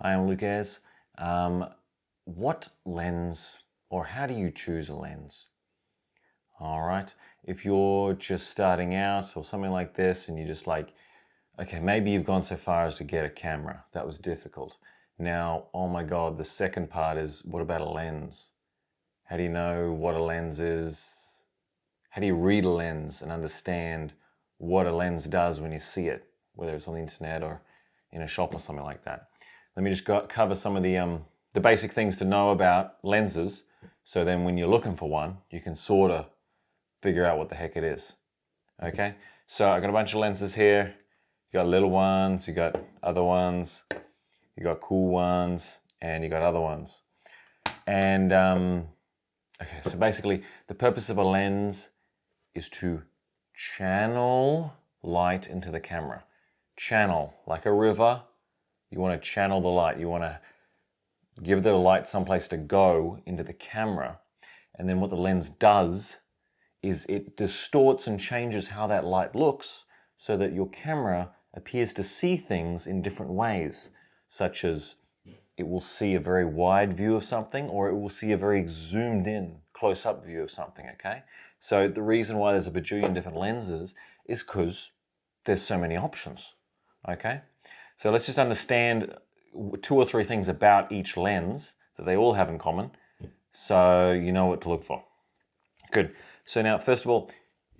Hi, I'm Luke Ayers. What lens, or how do you choose a lens? All right, if you're just starting out or something like this and you're just like, okay, maybe you've gone so far as to get a camera. That was difficult. Now, oh my God, the second part is, what about a lens? How do you know what a lens is? How do you read a lens and understand what a lens does when you see it, whether it's on the internet or in a shop or something like that? Let me just cover some of the basic things to know about lenses, so then when you're looking for one, you can sort of figure out what the heck it is. Okay, so I got a bunch of lenses here. You got little ones, you got other ones, you got cool ones, and you got other ones. And okay, so basically the purpose of a lens is to channel light into the camera. Channel, like a river, you want to channel the light. You want to give the light someplace to go into the camera. And then what the lens does is it distorts and changes how that light looks so that your camera appears to see things in different ways, such as it will see a very wide view of something, or it will see a very zoomed in, close-up view of something, okay? So the reason why there's a bajillion different lenses is because there's so many options, okay? So let's just understand 2 or 3 things about each lens that they all have in common, so you know what to look for. Good. So now, first of all,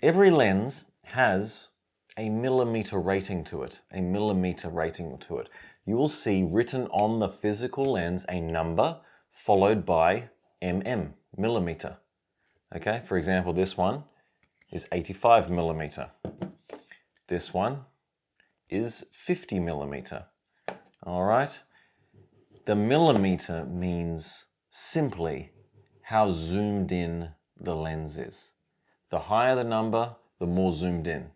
every lens has a millimeter rating to it, You will see written on the physical lens a number followed by millimeter. Okay, for example, this one is 85 millimeter. This one is 50 millimeter. All right. The millimeter means simply how zoomed in the lens is. The higher the number, the more zoomed in.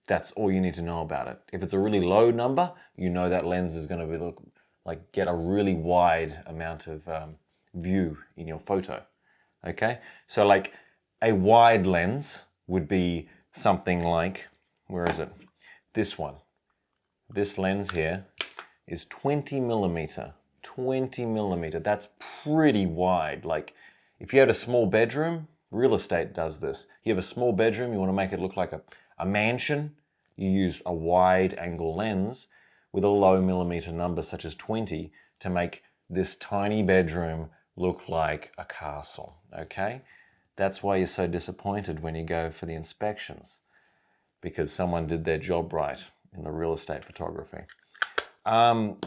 That's all you need to know about it. If it's a really low number, you know that lens is going to get a really wide amount of view in your photo. Okay, so like a wide lens would be something like, where is it? This one. This lens here is 20 millimeter. 20 millimeter. That's pretty wide. Like if you had a small bedroom, real estate does this. You have a small bedroom, you want to make it look like a mansion, you use a wide angle lens with a low millimeter number such as 20 to make this tiny bedroom look like a castle, okay? That's why you're so disappointed when you go for the inspections, because someone did their job right in the real estate photography.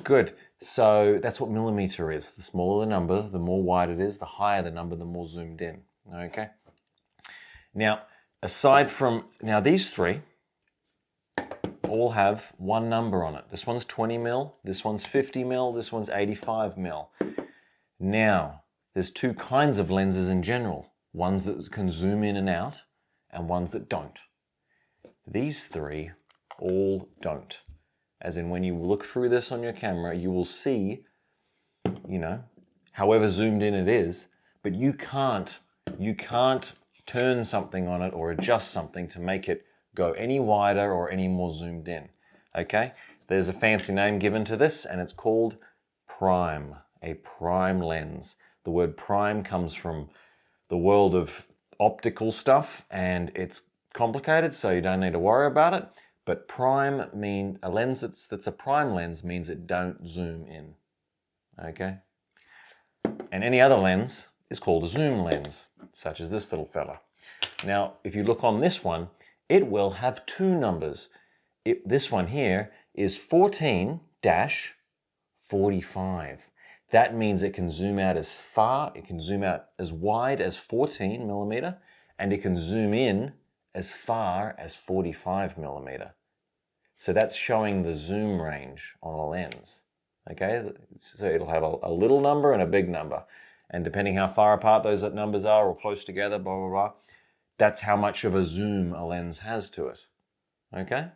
Good. So that's what millimeter is. The smaller the number, the more wide it is. The higher the number, the more zoomed in. Okay. Now, aside from, these 3 all have one number on it. This one's 20 mil, this one's 50 mil, this one's 85 mil. Now, there's 2 kinds of lenses in general. Ones that can zoom in and out, and ones that don't. These 3 all don't. As in, when you look through this on your camera, you will see, however zoomed in it is, but you can't turn something on it or adjust something to make it go any wider or any more zoomed in. Okay? There's a fancy name given to this, and it's called prime, a prime lens. The word prime comes from the world of optical stuff, and it's complicated, so you don't need to worry about it. But prime means a lens that's a prime lens means it don't zoom in. Okay? And any other lens is called a zoom lens, such as this little fella. Now, if you look on this one, it will have 2 numbers. This one here is 14-45. That means it can zoom out as far, it can zoom out as wide as 14 millimeter, and it can zoom in as far as 45 millimeter. So that's showing the zoom range on a lens. Okay, so it'll have a little number and a big number. And depending how far apart those numbers are or close together, blah, blah, blah, that's how much of a zoom a lens has to it. Okay?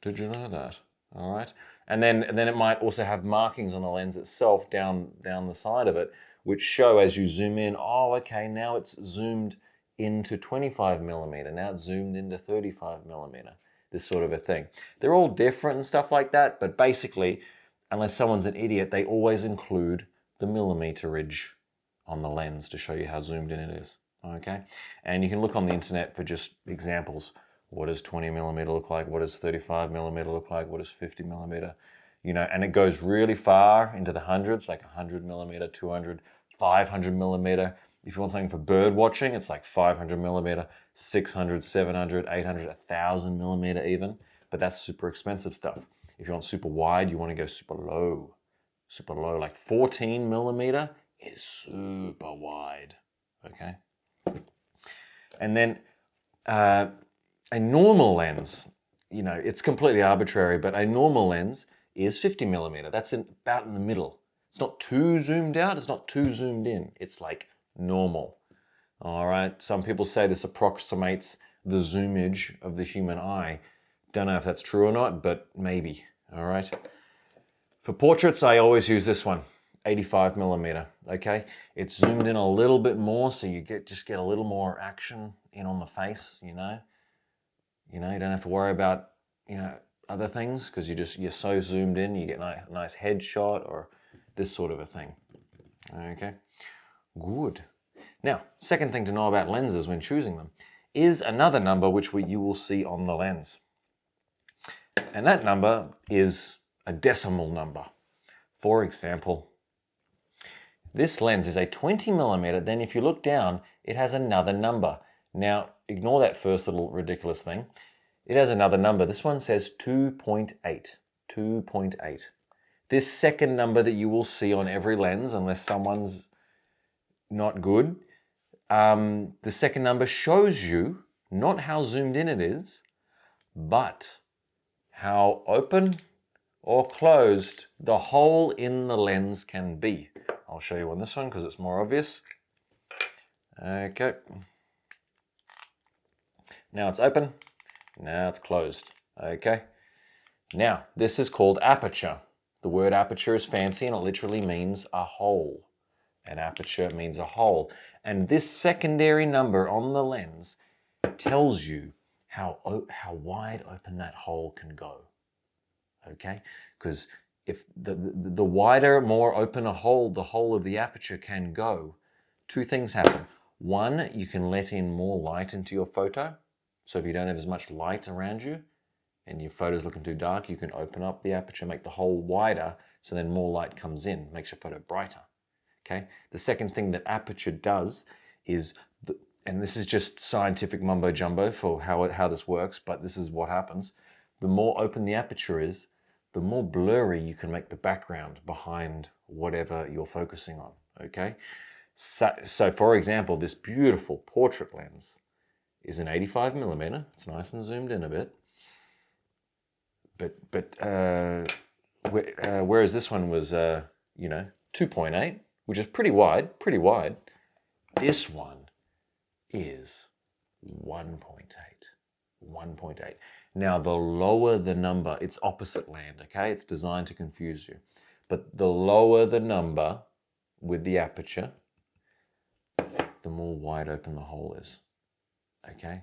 Did you know that? All right. And then it might also have markings on the lens itself down the side of it, which show as you zoom in, oh, okay, now it's zoomed into 25 millimeter. Now it's zoomed into 35 millimeter. This sort of a thing. They're all different and stuff like that, but basically unless someone's an idiot, they always include the millimeterage on the lens to show you how zoomed in it is, okay? And you can look on the internet for just examples. What does 20 millimeter look like? What does 35 millimeter look like? What does 50 millimeter? You know, and it goes really far into the hundreds, like 100 millimeter, 200, 500 millimeter. If you want something for bird watching, it's like 500 millimeter, 600, 700, 800, 1,000 millimeter even. But that's super expensive stuff. If you want super wide, you want to go super low. Super low, like 14 millimeter is super wide, okay? And then a normal lens, you know, it's completely arbitrary, but a normal lens is 50 millimeter. That's about in the middle. It's not too zoomed out, it's not too zoomed in. It's like normal, all right? Some people say this approximates the zoomage of the human eye. Don't know if that's true or not, but maybe, all right? For portraits, I always use this one, 85 millimeter, okay? It's zoomed in a little bit more, so you just get a little more action in on the face, you know? You know, you don't have to worry about, you know, other things, because you're so zoomed in, you get a nice headshot or this sort of a thing, okay? Good. Now, second thing to know about lenses when choosing them is another number which you will see on the lens. And that number is a decimal number. For example, this lens is a 20 millimeter, then if you look down, it has another number. Now, ignore that first little ridiculous thing. It has another number. This one says 2.8, 2.8. This second number that you will see on every lens, unless someone's not good, the second number shows you not how zoomed in it is, but how open or closed the hole in the lens can be. I'll show you on this one because it's more obvious. Okay. Now it's open, now it's closed, okay? Now, this is called aperture. The word aperture is fancy and it literally means a hole. An aperture means a hole. And this secondary number on the lens tells you how wide open that hole can go, okay? Because if the wider, more open the hole of the aperture can go, two things happen. One, you can let in more light into your photo. So if you don't have as much light around you and your photo's looking too dark, you can open up the aperture, make the hole wider, so then more light comes in, makes your photo brighter, okay? The second thing that aperture does is, and this is just scientific mumbo jumbo for how this works, but this is what happens. The more open the aperture is, the more blurry you can make the background behind whatever you're focusing on, okay? So for example, this beautiful portrait lens is an 85 millimeter. It's nice and zoomed in a bit. Whereas this one was, 2.8, which is pretty wide. This one is 1.8. 1.8. Now, the lower the number, it's opposite land, okay? It's designed to confuse you. But the lower the number with the aperture, the more wide open the hole is, okay?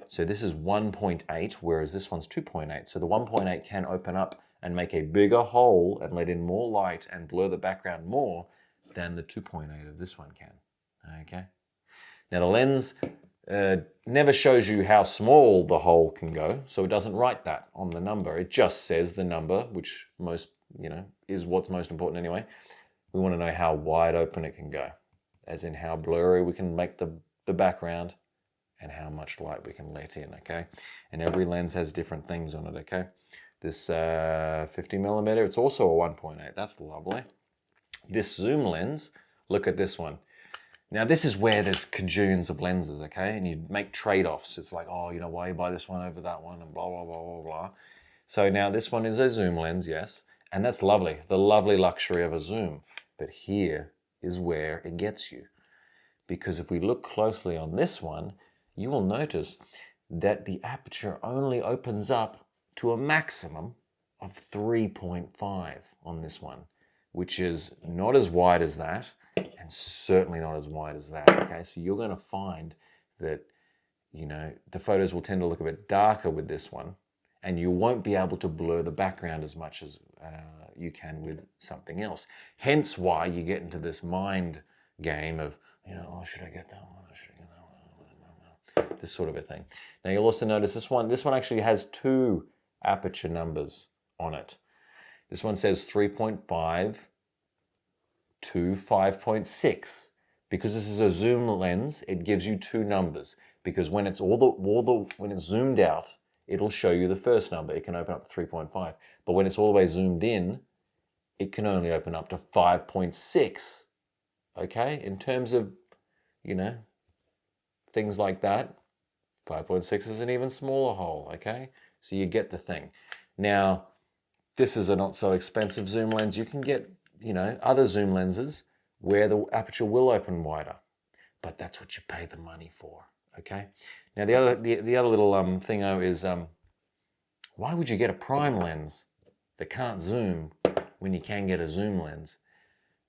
So this is 1.8, whereas this one's 2.8. So the 1.8 can open up and make a bigger hole and let in more light and blur the background more than the 2.8 of this one can, okay? Now the lens never shows you how small the hole can go, so it doesn't write that on the number. It just says the number, which is what's most important anyway. We want to know how wide open it can go, as in how blurry we can make the background and how much light we can let in, okay? And every lens has different things on it, okay? This 50 millimeter, it's also a 1.8. That's lovely. This zoom lens, look at this one. Now this is where there's cajillions of lenses, okay? And you make trade-offs. It's like, oh, why you buy this one over that one and blah, blah, blah, blah, blah. So now this one is a zoom lens, yes. And that's lovely, the lovely luxury of a zoom. But here is where it gets you. Because if we look closely on this one, you will notice that the aperture only opens up to a maximum of 3.5 on this one, which is not as wide as that, and certainly not as wide as that, okay? So you're going to find that, the photos will tend to look a bit darker with this one, and you won't be able to blur the background as much as you can with something else. Hence why you get into this mind game of, oh, should I get that one? Should I get that one? This sort of a thing. Now you'll also notice this one actually has two aperture numbers on it. This one says 3.5 to 5.6. Because this is a zoom lens, it gives you two numbers. Because when it's when it's zoomed out, it'll show you the first number. It can open up to 3.5. But when it's all the way zoomed in, it can only open up to 5.6. Okay? In terms of, things like that, 5.6 is an even smaller hole. Okay? So you get the thing. Now, this is a not so expensive zoom lens. You can get, other zoom lenses where the aperture will open wider. But that's what you pay the money for. Okay? Now, the other little thingo is, why would you get a prime lens that can't zoom when you can get a zoom lens?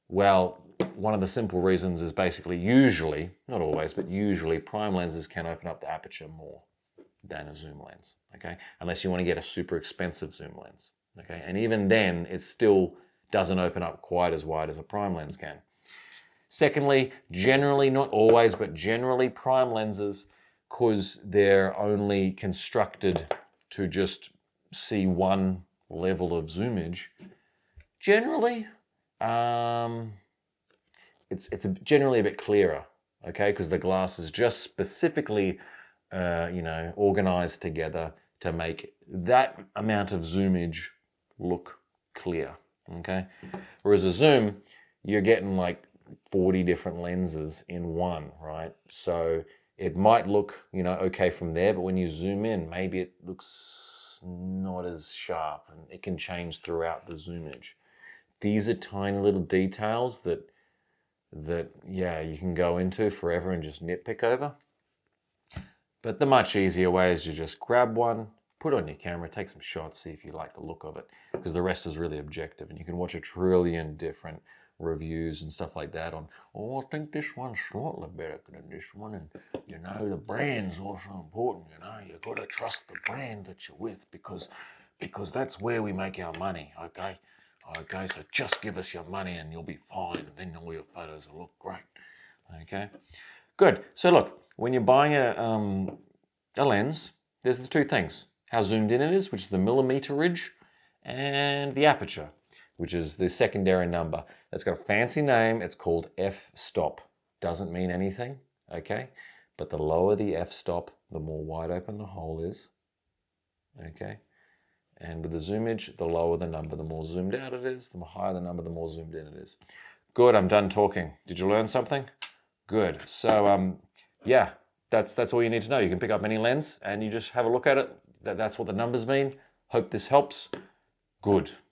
Well, one of the simple reasons is basically usually, not always, but usually prime lenses can open up the aperture more than a zoom lens, okay? Unless you want to get a super expensive zoom lens, okay? And even then, it still doesn't open up quite as wide as a prime lens can. Secondly, generally, not always, but generally prime lenses, because they're only constructed to just see one level of zoomage, generally, it's generally a bit clearer, okay? Because the glass is just specifically, organized together to make that amount of zoomage look clear, okay? Whereas a zoom, you're getting like 40 different lenses in one, right? So it might look, okay from there, but when you zoom in, maybe it looks not as sharp, and it can change throughout the zoomage. These are tiny little details that you can go into forever and just nitpick over. But the much easier way is to just grab one, put it on your camera, take some shots, see if you like the look of it, because the rest is really objective, and you can watch a trillion different reviews and stuff like that on, I think this one's slightly better than this one, and the brand's also important. You've got to trust the brand that you're with, because that's where we make our money. Okay, so just give us your money and you'll be fine, and then all your photos will look great. Okay, good. So look, when you're buying a lens, there's the two things: how zoomed in it is, which is the millimeterage, and the aperture, which is the secondary number. That's got a fancy name. It's called f-stop. Doesn't mean anything, okay? But the lower the f-stop, the more wide open the hole is, okay? And with the zoomage, the lower the number, the more zoomed out it is. The higher the number, the more zoomed in it is. Good, I'm done talking. Did you learn something? Good. So, yeah, that's all you need to know. You can pick up any lens and you just have a look at it. That's what the numbers mean. Hope this helps. Good.